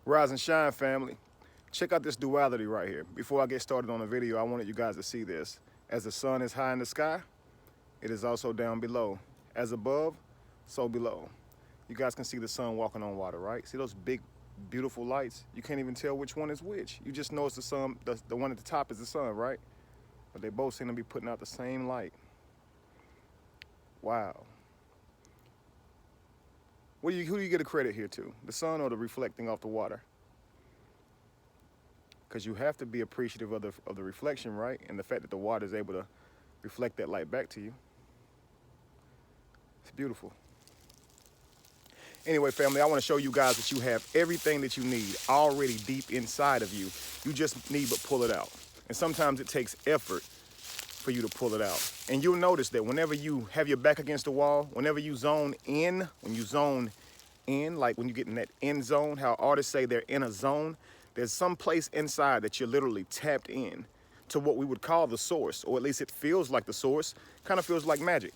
Rise and shine, family. Check out this duality right here. Before I get started on the video, I wanted you guys to see this. As the sun is high in the sky, it is also down below. As above, so below. You guys can see the sun walking on water, right? See those big, beautiful lights? You can't even tell which one is which. You just know it's the sun, the one at the top is the sun, right? But they both seem to be putting out the same light. Wow. Who do you get a credit here to? The sun or the reflecting off the water? Because you have to be appreciative of the reflection, right? And the fact that the water is able to reflect that light back to you. It's beautiful. Anyway, family, I want to show you guys that you have everything that you need already deep inside of you. You just need but pull it out. And sometimes it takes effort for you to pull it out. And you'll notice that whenever you have your back against the wall, whenever you zone in, like when you get in that end zone, how artists say they're in a zone, there's some place inside that you're literally tapped in to what we would call the source, or at least it feels like the source, kind of feels like magic.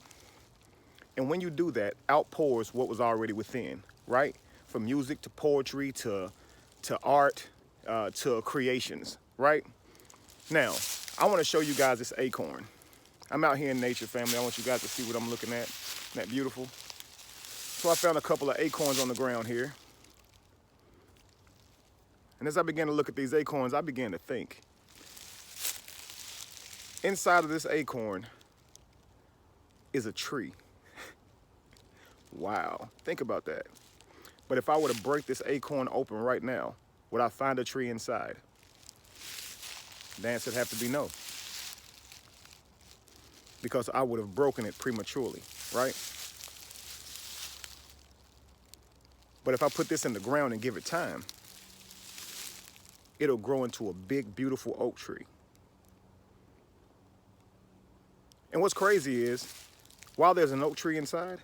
And when you do that, outpours what was already within, right? From music to poetry to art to creations, right? Now, I want to show you guys this acorn. I'm out here in nature, family. I want you guys to see what I'm looking at. Isn't that beautiful? So I found a couple of acorns on the ground here. And as I began to look at these acorns, I began to think. Inside of this acorn is a tree. Wow, think about that. But if I were to break this acorn open right now, would I find a tree inside? The answer would have to be no. Because I would have broken it prematurely, right? But if I put this in the ground and give it time, it'll grow into a big, beautiful oak tree. And what's crazy is, while there's an oak tree inside,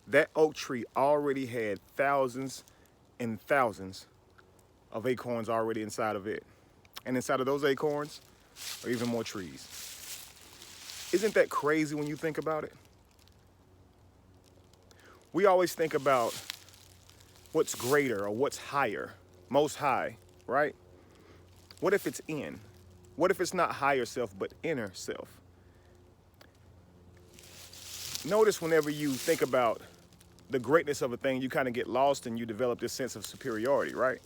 that oak tree already had thousands and thousands of acorns already inside of it. And inside of those acorns are even more trees. Isn't that crazy when you think about it? We always think about what's greater or what's higher, most high, right? What if it's in? What if it's not higher self, but inner self? Notice whenever you think about the greatness of a thing, you kind of get lost and you develop this sense of superiority, right?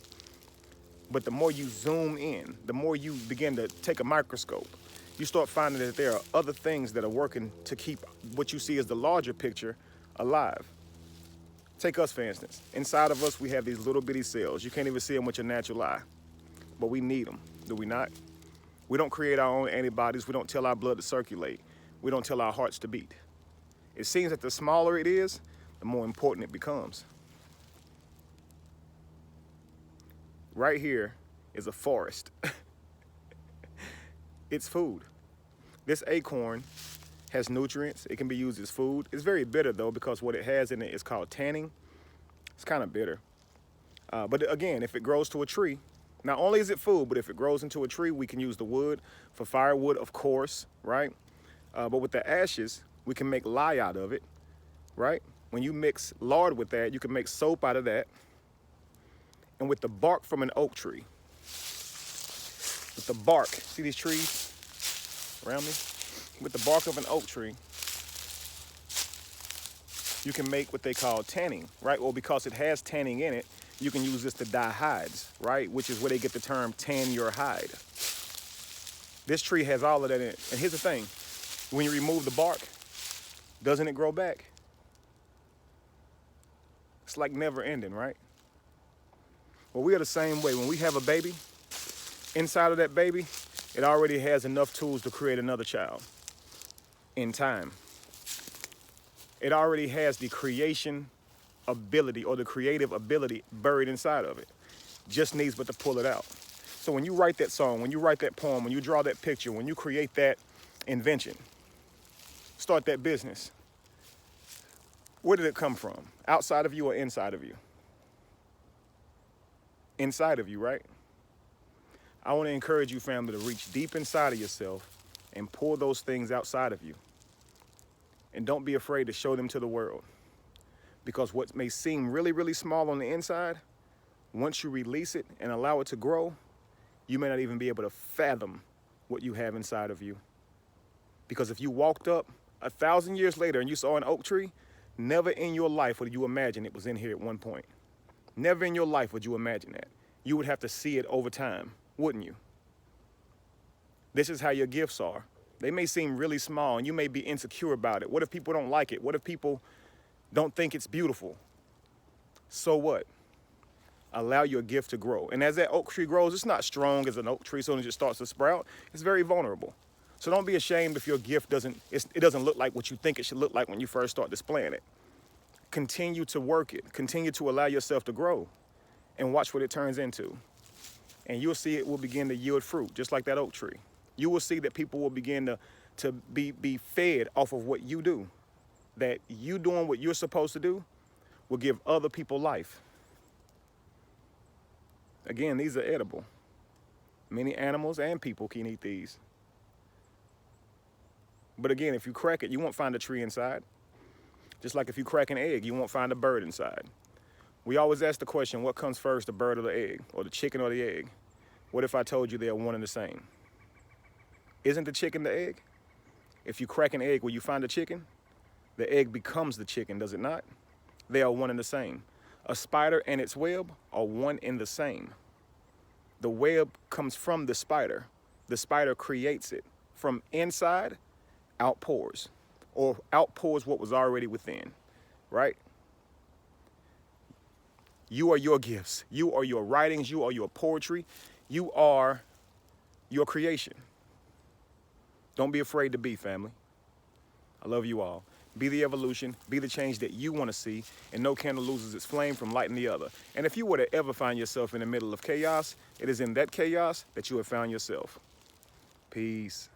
But the more you zoom in, the more you begin to take a microscope, you start finding that there are other things that are working to keep what you see as the larger picture alive. Take us, for instance. Inside of us, we have these little bitty cells. You can't even see them with your natural eye, but we need them, do we not? We don't create our own antibodies. We don't tell our blood to circulate. We don't tell our hearts to beat. It seems that the smaller it is, the more important it becomes. Right here is a forest. It's food. This acorn has nutrients. It can be used as food. It's very bitter though, because what it has in it is called tannin. It's kind of bitter. But again, if it grows to a tree, not only is it food, but if it grows into a tree, we can use the wood for firewood, of course, right? But with the ashes, we can make lye out of it, right? When you mix lard with that, you can make soap out of that. And with the bark from an oak tree, with the bark, see these trees around me? With the bark of an oak tree, you can make what they call tanning, right? Well, because it has tanning in it, you can use this to dye hides, right? Which is where they get the term tan your hide. This tree has all of that in it. And here's the thing, when you remove the bark, doesn't it grow back? It's like never ending, right? Well, we are the same way. When we have a baby, inside of that baby, it already has enough tools to create another child in time. It already has the creation ability or the creative ability buried inside of it. Just needs but to pull it out. So when you write that song, when you write that poem, when you draw that picture, when you create that invention, start that business, where did it come from? Outside of you or inside of you? Inside of you, right? I want to encourage you, family, to reach deep inside of yourself and pull those things outside of you. And don't be afraid to show them to the world. Because what may seem really, really small on the inside Once you release it and allow it to grow, you may not even be able to fathom what you have inside of you. Because if you walked up 1,000 years later and you saw an oak tree, never in your life would you imagine it was in here at one point. Never in your life would you imagine that. You would have to see it over time, wouldn't you? This is how your gifts are. They may seem really small and you may be insecure about it. What if people don't like it? What if people don't think it's beautiful? So what? Allow your gift to grow. And as that oak tree grows, it's not strong as an oak tree, so it just starts to sprout. It's very vulnerable. So don't be ashamed if your gift doesn't look like what you think it should look like when you first start displaying it. Continue to work it. Continue to allow yourself to grow and watch what it turns into. And you'll see it will begin to yield fruit, just like that oak tree. You will see that people will begin to be fed off of what you do. That you doing what you're supposed to do will give other people life. Again, these are edible. Many animals and people can eat these. But again, if you crack it, you won't find a tree inside. Just like if you crack an egg, you won't find a bird inside. We always ask the question, what comes first, the bird or the egg, or the chicken or the egg? What if I told you they are one and the same? Isn't the chicken the egg? If you crack an egg, will you find a chicken? The egg becomes the chicken, does it not? They are one and the same. A spider and its web are one and the same. The web comes from the spider. The spider creates it. From inside, outpours, or outpours what was already within, right? You are your gifts. You are your writings. You are your poetry. You are your creation. Don't be afraid to be, family. I love you all. Be the evolution, be the change that you want to see, and no candle loses its flame from lighting the other. And if you were to ever find yourself in the middle of chaos, it is in that chaos that you have found yourself. Peace.